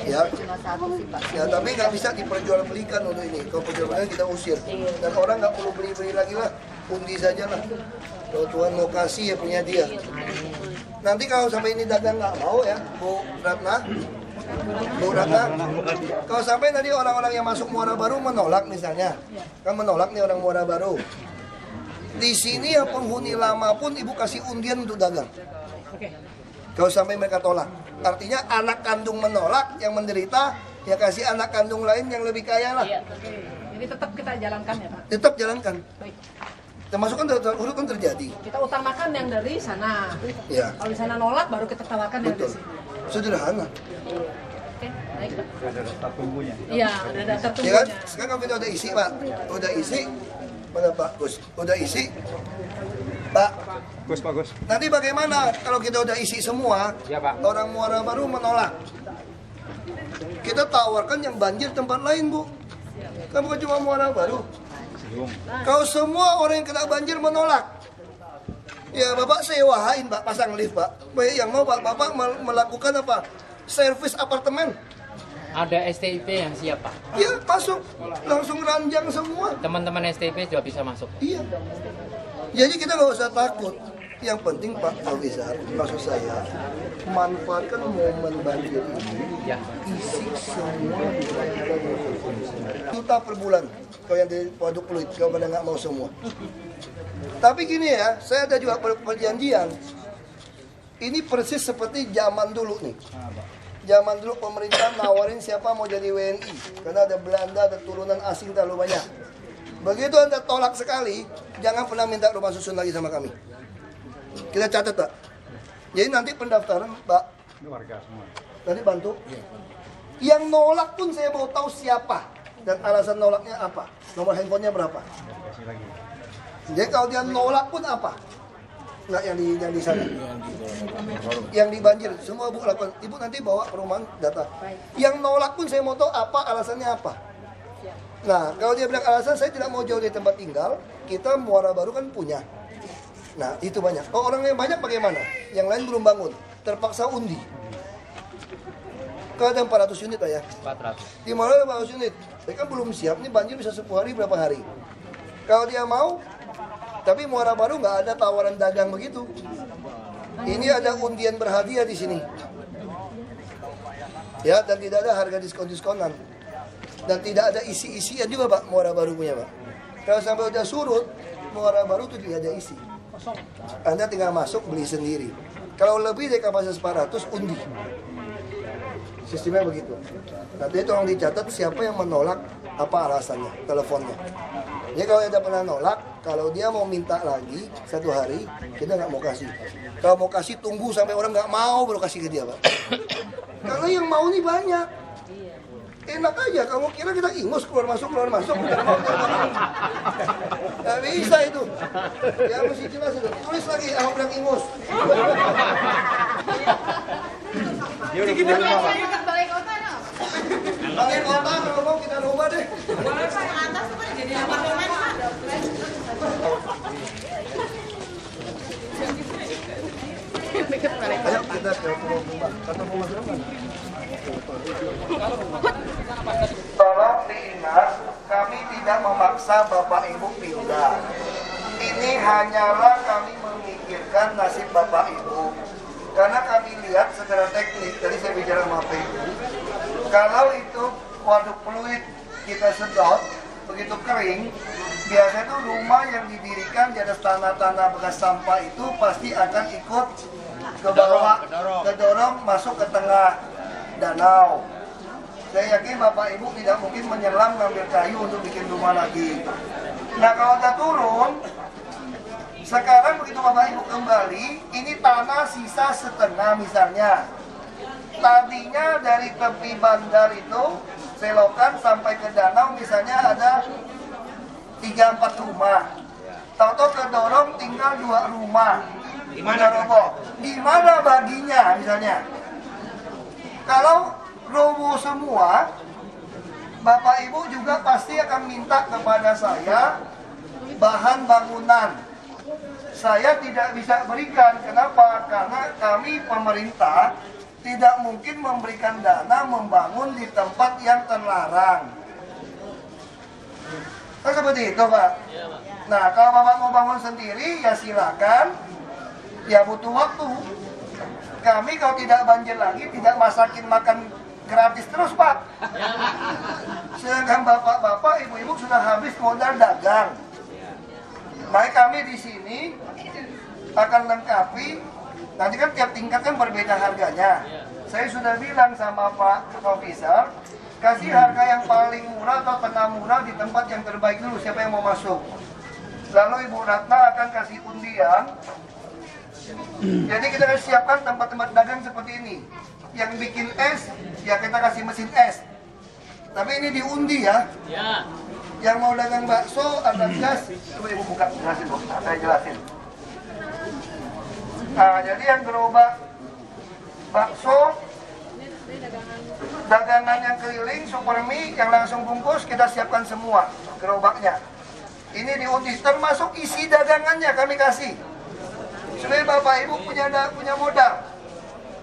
Speaker 2: Ya.
Speaker 8: Cuma satu sih Pak.
Speaker 2: Ya tapi nggak bisa diperjualbelikan untuk ini. Kalau perjualbelikan kita usir. Dan orang nggak perlu beli-beli lagi lah. Undi saja lah. Kalau Tuhan mau kasih ya punya dia. Nanti kalau sampai ini dagang nggak mau ya, Bu Ratna. Bu Ratna, kalau sampai tadi orang-orang yang masuk Muara Baru menolak misalnya, kan menolak nih orang Muara Baru. Di sini yang penghuni lama pun ibu kasih undian untuk dagang. Kalau sampai mereka tolak, artinya anak kandung menolak yang menderita, ya kasih anak kandung lain yang lebih kaya lah.
Speaker 3: Jadi tetap kita jalankan ya Pak.
Speaker 2: Tetap jalankan.
Speaker 3: Baik.
Speaker 2: Termasuk kan kan terjadi.
Speaker 3: Kita utamakan yang dari sana.
Speaker 2: Ya,
Speaker 3: Kalau di sana nolak baru kita tawarkan yang
Speaker 2: betul.
Speaker 3: dari sini.
Speaker 2: Sederhana.
Speaker 3: Oke, baik Pak.
Speaker 1: Ada daftar tunggunya.
Speaker 3: Iya, ada daftar
Speaker 2: Ya kan?
Speaker 3: tunggunya.
Speaker 2: Sekarang kalau kita udah isi Pak, udah isi, mana Pak Gus? Udah isi, Pak.
Speaker 1: Bagus.
Speaker 2: Nanti bagaimana kalau kita udah isi semua,
Speaker 7: Ya, Pak.
Speaker 2: orang Muara Baru menolak. Kita tawarkan yang banjir tempat lain Bu. Kan bukan cuma Muara Baru. Kalau semua orang yang kena banjir menolak, ya Bapak sewain Pak, pasang lift Pak. Baik yang mau Pak, Bapak melakukan apa? Servis apartemen.
Speaker 7: Ada STIP yang siap Pak?
Speaker 2: Ya masuk, langsung ranjang semua.
Speaker 7: Teman-teman STIP juga bisa masuk?
Speaker 2: Iya. Jadi kita nggak usah takut. Yang penting Pak Fauzar, maksud saya, manfaatkan momen banjir ini,
Speaker 7: Ya.
Speaker 2: isi semua juta per bulan. Kalau yang di Waduk Pluit, kalau pada nggak mau semua. Tapi gini ya, saya ada juga perjanjian. Ini persis seperti zaman dulu nih. Zaman dulu pemerintah nawarin siapa mau jadi WNI. Karena ada Belanda, ada turunan asing terlalu banyak. Begitu Anda tolak sekali, jangan pernah minta rumah susun lagi sama kami. Kita catat Pak. Jadi nanti pendaftaran Pak.
Speaker 1: Ini warga semua.
Speaker 2: Nanti bantu. Yang nolak pun saya mau tahu siapa. Dan alasan nolaknya apa. Nomor handphonenya berapa.
Speaker 1: Kasih lagi.
Speaker 2: Jadi kalau dia nolak pun apa. Nggak yang di sana. Yang di banjir. Semua Bu lakukan. Ibu nanti bawa perumahan data. Yang nolak pun saya mau tahu apa alasannya apa. Nah kalau dia bilang alasan saya tidak mau jauh dari tempat tinggal. Kita Muara Baru kan punya. Nah itu banyak. Oh, orang yang banyak bagaimana? Yang lain belum bangun, terpaksa undi. Kalau ada 400 unit lah ya.
Speaker 7: 400.
Speaker 2: Di mana ada 400 unit? Mereka belum siap. Ini banjir bisa 10 hari berapa hari? Kalau dia mau, tapi Muara Baru nggak ada tawaran dagang begitu. Ini ada undian berhadiah di sini. Ya, dan tidak ada harga diskon-diskonan. Dan tidak ada isi-isian juga Pak Muara Baru punya Pak. Kalau sampai udah surut, Muara Baru itu tidak ada isi. Anda tinggal masuk beli sendiri. Kalau lebih dari kapasitas 400 undi. Sistemnya begitu. Nanti itu orang dicatat siapa yang menolak, apa alasannya, teleponnya. Jadi kalau ada pernah nolak, kalau dia mau minta lagi 1 hari, kita nggak mau kasih. Kalau mau kasih tunggu sampai orang nggak mau baru kasih ke dia Pak. Karena yang mau nih banyak. Enak aja, kamu kira kita ingus keluar masuk. Gak bisa itu. Ya mesti jelas itu. Tulis lagi, aku bilang ingus.
Speaker 5: Kita balai kota no?
Speaker 2: Balai kota kalau mau kita rubah deh.
Speaker 5: Boleh Pak, yang atas tuh jadi apartemen Pak.
Speaker 2: Ayo kita ke Pulau Bumbang. Kantor pemasaran. Tolong diingat, kami tidak memaksa Bapak Ibu pindah. Ini hanyalah kami memikirkan nasib Bapak Ibu. Karena kami lihat secara teknis, tadi saya bicara sama PU, kalau itu Waduk Pluit kita sedot, begitu kering, biasanya itu rumah yang didirikan di atas tanah-tanah bekas sampah itu pasti akan ikut ke bawah, kedorong masuk ke tengah danau. Saya yakin Bapak Ibu tidak mungkin menyelam ngambil kayu untuk bikin rumah lagi. Nah kalau udah turun, sekarang begitu Bapak Ibu kembali, ini tanah sisa setengah misalnya. Tadinya dari tepi bandar itu, selokan sampai ke danau misalnya ada 3-4 rumah. Tahu-tahu kedorong tinggal 2 rumah. Di mana baginya misalnya? Kalau roboh semua, Bapak Ibu juga pasti akan minta kepada saya bahan bangunan. Saya tidak bisa berikan, kenapa? Karena kami pemerintah tidak mungkin memberikan dana membangun di tempat yang terlarang. Kan seperti itu Pak? Nah kalau Bapak mau bangun sendiri ya silakan, ya butuh waktu. Kami kalau tidak banjir lagi tidak masakin makan gratis terus Pak. Sedangkan bapak-bapak, ibu-ibu sudah habis modal dagang. Baik kami di sini akan lengkapi. Nanti kan tiap tingkat kan berbeda harganya. Saya sudah bilang sama Pak Fauzar, kasih harga yang paling murah atau tengah murah di tempat yang terbaik dulu siapa yang mau masuk. Lalu Ibu Ratna akan kasih undian. Jadi kita akan siapkan tempat-tempat dagang seperti ini. Yang bikin es, ya kita kasih mesin es. Tapi ini diundi ya. Yang mau dagang bakso, ada gas. Coba Ibu buka, jelasin Bu. Saya jelasin. Nah, jadi yang gerobak bakso, dagangan yang keliling, super mie, yang langsung bungkus, kita siapkan semua gerobaknya. Ini diundi, termasuk isi dagangannya kami kasih. Supaya Bapak Ibu punya modal.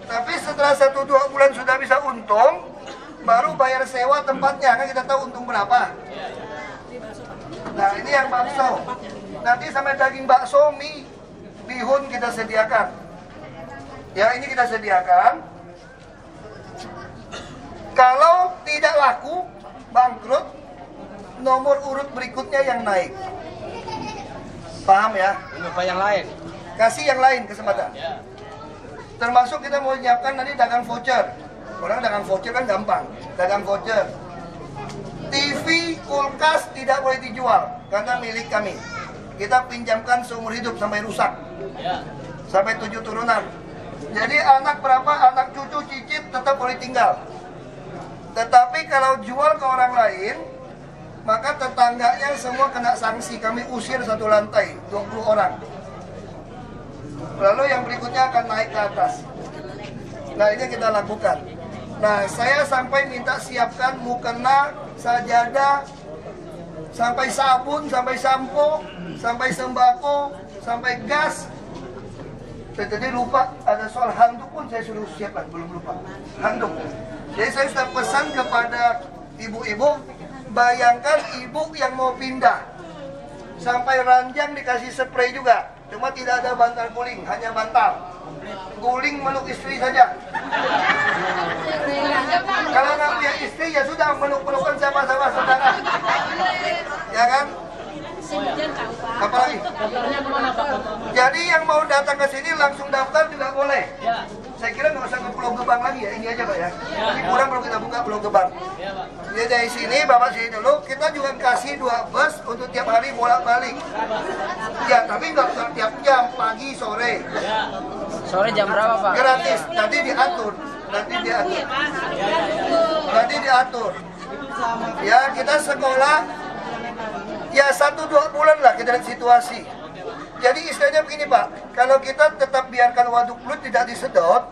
Speaker 2: Tapi setelah 1-2 bulan sudah bisa untung, baru bayar sewa tempatnya, kan kita tahu untung berapa. Nah ini yang bakso. Nanti sampai daging bakso, mie, bihun kita sediakan. Ya ini kita sediakan. Kalau tidak laku, bangkrut, nomor urut berikutnya yang naik. Paham ya?
Speaker 4: Lupa yang lain.
Speaker 2: Kasih yang lain kesempatan. Termasuk kita mau menyiapkan nanti dagang voucher. Orang dagang voucher kan gampang. Dagang voucher. TV, kulkas tidak boleh dijual karena milik kami. Kita pinjamkan seumur hidup sampai rusak. Sampai 7 turunan. Jadi anak berapa, anak cucu, cicit tetap boleh tinggal. Tetapi kalau jual ke orang lain, maka tetangganya semua kena sanksi. Kami usir satu lantai, 20 orang. Lalu yang berikutnya akan naik ke atas. Nah ini kita lakukan. Nah saya sampai minta siapkan mukena, sajadah, sampai sabun, sampai sampo, sampai sembako, sampai gas. Jadi lupa, ada soal handuk pun saya suruh siapkan, belum lupa. Handuk. Jadi saya sudah pesan kepada ibu-ibu, bayangkan ibu yang mau pindah. Sampai ranjang dikasih spray juga. Cuma tidak ada bantal guling, hanya bantal. Guling meluk istri saja. Kalau nggak punya istri ya sudah meluk-melukan sama-sama saudara. Ya kan? Apalagi? Jadi yang mau datang ke sini langsung daftar juga boleh. Saya kira nggak usah ke Pulau Gebang lagi ya, ini aja Pak ya. Ini kurang kalau kita buka Pulau Gebang. Jadi dari sini Bapak sini dulu, kita juga kasih 2 bus untuk tiap hari bolak-balik. Ya, tapi nggak tiap jam, pagi, sore.
Speaker 7: Sore jam berapa Pak?
Speaker 2: Gratis, nanti diatur. Nanti diatur. Ya, kita sekolah ya 1-2 bulan lah kita lihat situasi. Jadi istilahnya begini Pak, kalau kita tetap biarkan waduk belut tidak disedot,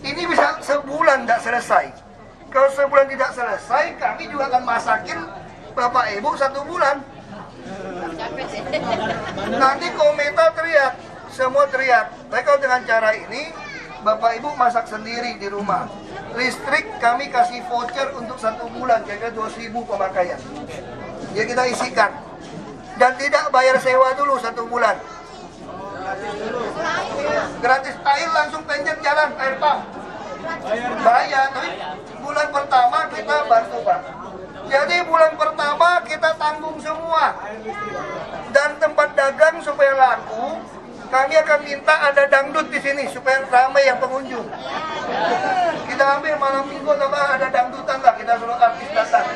Speaker 2: ini bisa sebulan tidak selesai. Kalau sebulan tidak selesai, kami juga akan masakin Bapak Ibu 1 bulan. Nanti komentar teriak, semua teriak. Tapi kalau dengan cara ini, Bapak Ibu masak sendiri di rumah. Listrik kami kasih voucher untuk 1 bulan, kira-kira 2.000 pemakaian. Ya kita isikan. Dan tidak bayar sewa dulu 1 bulan. Gratis air langsung penjat jalan, air pump. Bayar, tapi bulan pertama kita bantu Pak. Jadi bulan pertama kita tanggung semua. Dan tempat dagang supaya laku, kami akan minta ada dangdut di sini supaya ramai yang pengunjung. Kita ambil malam minggu atau ada dangdutan lah, kita suruh artis datang.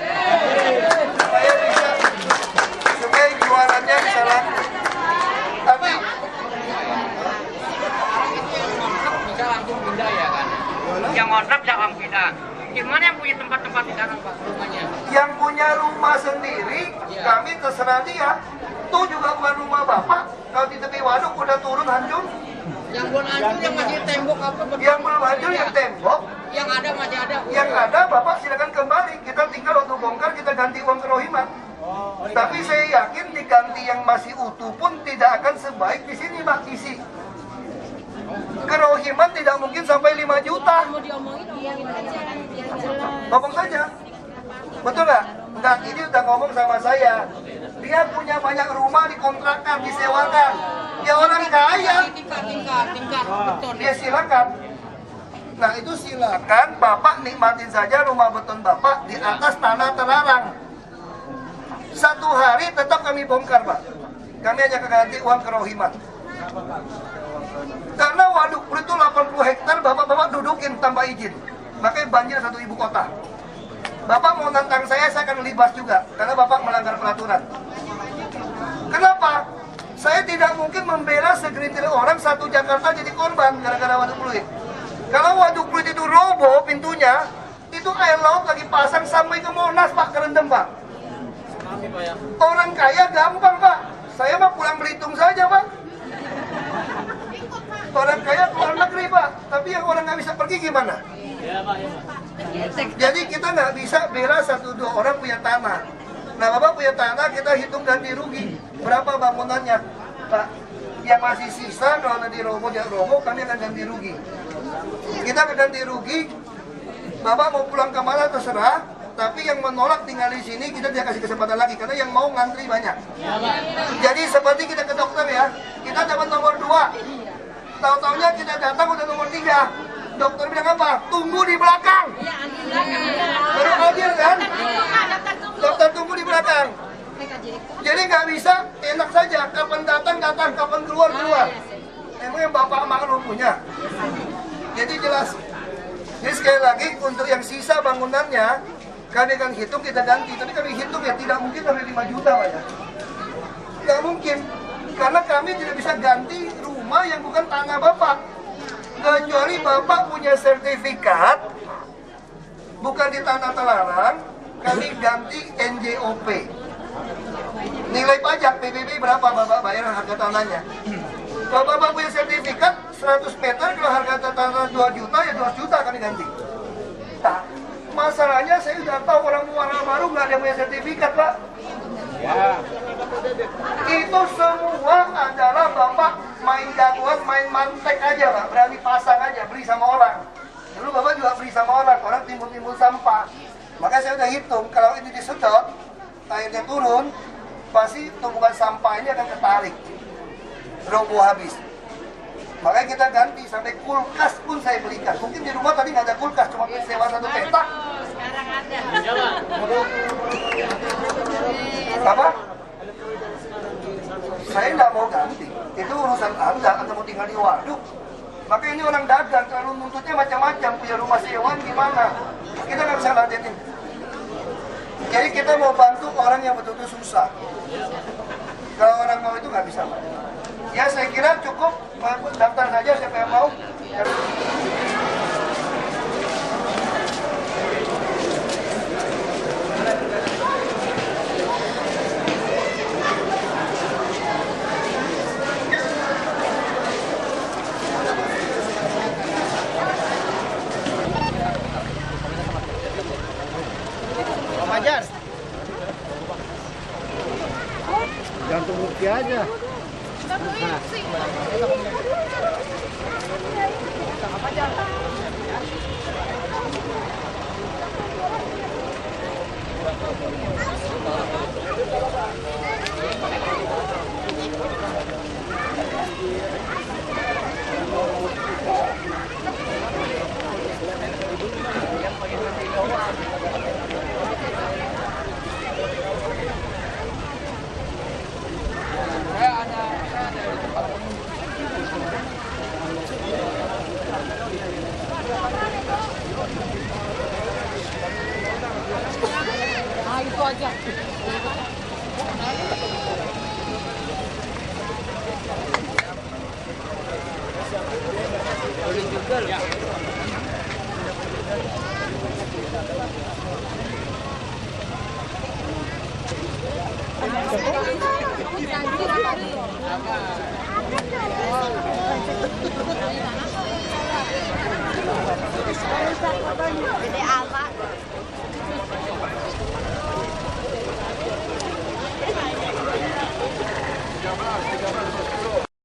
Speaker 2: Supaya bisa, supaya jualannya bisa laku. Tapi
Speaker 7: Bisa langsung pindah ya kan? Yang ngontrak bisa langsung pindah. Gimana yang punya tempat-tempat di sana Pak rumahnya?
Speaker 2: yang punya rumah sendiri, kami terserah dia. Itu juga bukan rumah Bapak. Kalau di tepi waduk udah turun hancur.
Speaker 7: Yang belum hancur yang masih tembok apa?
Speaker 2: Yang belum hancur yang tembok.
Speaker 7: Yang ada masih ada.
Speaker 2: Yang ada Bapak silakan kembali. Kita tinggal waktu bongkar kita ganti uang kerohiman. Tapi saya yakin diganti yang masih utuh pun tidak akan sebaik di sini Pak isi. Kerohiman tidak mungkin sampai 5 juta. Ngomong saja. Betul nggak? Enggak, ini udah ngomong sama saya. Dia punya banyak rumah dikontrakkan, disewakan. Ya orang kaya.
Speaker 7: Tingkat. Betul.
Speaker 2: Dia silakan. Nah itu silakan Bapak nikmatin saja rumah beton Bapak di atas tanah terlarang. 1 hari tetap kami bongkar Pak. Kami hanya ganti uang kerohiman. Karena waduk belut itu 80 hektar Bapak-bapak dudukin tanpa izin. Makanya banjir 1 ibu kota. Bapak mau nantang saya akan libas juga. Karena Bapak melanggar peraturan. Kenapa? Saya tidak mungkin membela segelintir orang satu Jakarta jadi korban gara-gara waduk belut. Kalau waduk belut itu roboh pintunya, itu air laut lagi pasang sampai ke Monas Pak, kerendam Pak. Orang kaya gampang Pak. Saya mah pulang Belitung saja Pak. Orang kaya keluar negeri Pak. Tapi yang orang nggak bisa pergi gimana? Jadi kita nggak bisa bela 1-2 orang punya tanah. Nah Bapak punya tanah, kita hitung ganti rugi. Berapa bangunannya Pak? Yang masih sisa kalau nanti roboh, kami akan ganti rugi. Kita akan ganti rugi Bapak mau pulang kemana terserah, tapi yang menolak tinggal di sini kita tidak kasih kesempatan lagi karena yang mau ngantri banyak. Jadi seperti kita ke dokter ya, kita dapat nomor 2, tahu-taunya kita datang udah nomor 3. Dokter bilang apa? Tunggu di belakang. Baru hadir kan? Dokter tunggu di belakang. Jadi nggak bisa enak saja, kapan datang, kapan keluar. Emang yang bapak makan punya. Jadi jelas. Jadi sekali lagi untuk yang sisa bangunannya kami akan hitung, kita ganti. Tapi kami hitung ya tidak mungkin sampai 5 juta Pak ya. Nggak mungkin. Karena kami tidak bisa ganti rumah yang bukan tanah bapak. Kecuali bapak punya sertifikat bukan di tanah terlarang, kami ganti NJOP. Nilai pajak PBB berapa bapak bayar harga tanahnya? Kalau bapak punya sertifikat 100 meter, kalau harga tanah 2 juta ya 2 juta kami ganti. Nah, masalahnya saya sudah tahu orang Muara Baru nggak ada yang punya sertifikat Pak. Ya. Itu semua adalah bapak main jagoan, main mantek aja Pak, berani pasang aja, beli sama orang. Dulu bapak juga beli sama orang timbul-timbul sampah. Makanya saya udah hitung, kalau ini disedot, airnya turun, pasti tumpukan sampah ini akan ketarik, roboh habis. Makanya kita ganti, sampai kulkas pun saya belikan. Mungkin di rumah tadi nggak ada kulkas, cuma sewa 1 petak.
Speaker 5: Sekarang ada.
Speaker 2: Apa? Saya nggak mau ganti. Itu urusan Anda mau tinggal di waduk. Makanya ini orang dagang, terlalu nuntutnya macam-macam. Punya rumah sewaan gimana? Kita nggak bisa ladenin. Jadi kita mau bantu orang yang betul-betul susah. Kalau orang mau itu nggak bisa. Ya saya kira cukup, daftar saja siapa yang mau.
Speaker 1: Gantung bukti aja.
Speaker 5: Itu aja. Boleh juga loh.